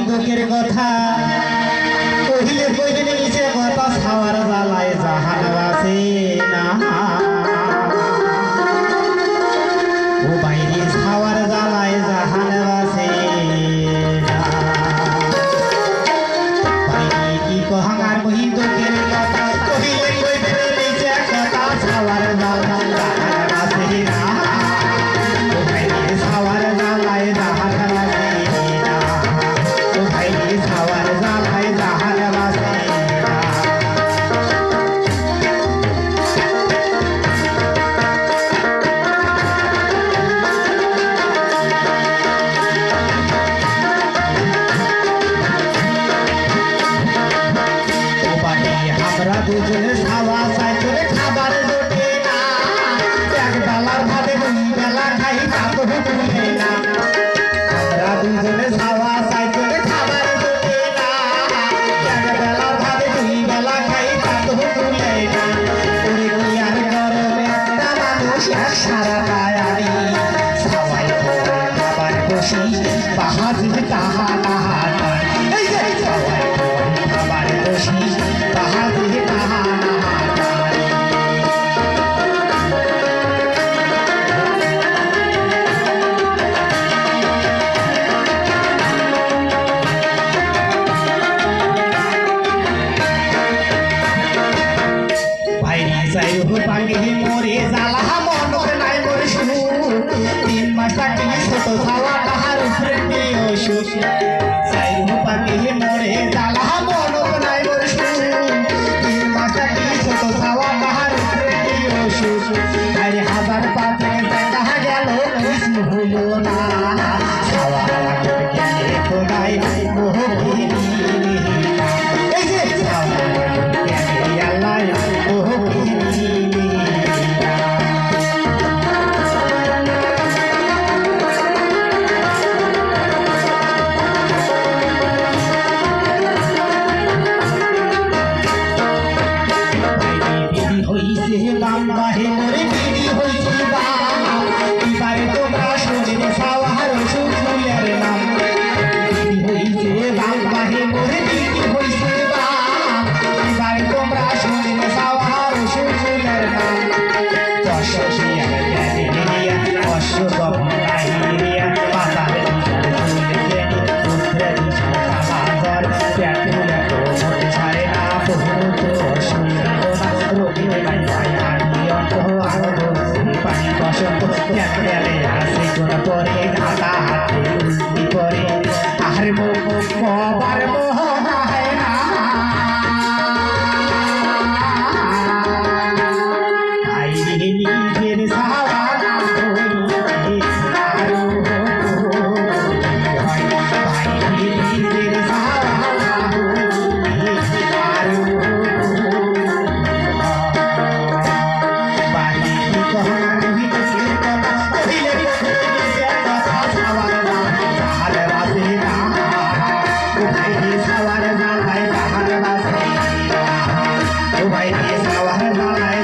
দুঃখের কথা কহিলে কহিলে নিচে কথা ছাওয়ার জ্বালায় জাহান বাসে না ও বাইরে ছাওয়ার জ্বালায় জাহান বাসে না বাইরে কি কহাঙ্গার কহি দুঃখের কথা কহিলে কহিলে নিচে কথা ছাওয়ার জ্বালায় জাহান বাসে না ও বাইরে ছাওয়ার জ্বালায় জাহান বাসে না ও বাইরে ছাওয়ার জ্বালায় জাহান বাসে না আমরা দুজনে খাওয়া চাই করে খাবার জোটে না এক বেলার ভাবে দুই বেলা খাই তা তো তুলে না আমরা দুজনে খাওয়া চাই করে খাবার জোটে না এক বেলার ভাবে দুই বেলা খাই তা তো তুলে না ওরে কি আর গরমে একটা মানুষ এক সারা গায়ারি সবাই খাবার বসি বাহাজি তাহা তাহা এই যে সবাই খাবার বসি বাহাজি তাহা বাইরে যাই পানি মরে জ্বালা মনক নাই মরে শুনু 3 মাস থাকি ছোট খাওয়া তাহার উপরে ওষুধ যাই পানি মরে জ্বালা মনক নাই মরে শুনু 3 মাস থাকি ছোট খাওয়া তাহার উপরে ওষুধ আরে হাজার পাতে দেখা গেল কিছু হইল না খাওয়া লাগবে গেলে খোদাই মোহবিনী এই যে খাওয়া গেলে আল্লাহ মোহবিনী হইছে বাম বাহে মরে বিধি হইছে বাম এবারে তোমরা শোনেন সাওয়ার সুফুলের নাম বিধি হইছে বাম বাহে মরে বিধি হইছে বাম এবারে তোমরা শোনেন সাওয়ার সুফুলের নাম দশ শিয়ার দেনিয়া অশ্ব গভীরিয়া পাতালে চলে পুত্রে সাহায্য পেটুলে তো ছাড়ে না বহুত অসুবিধা রোগী নাই পানি বসন্ত গেলে আসে কোন পরে ঘাটা হাতে পরে আহারে মোবার মোহ হয় না নিজের সাওয়া ভাই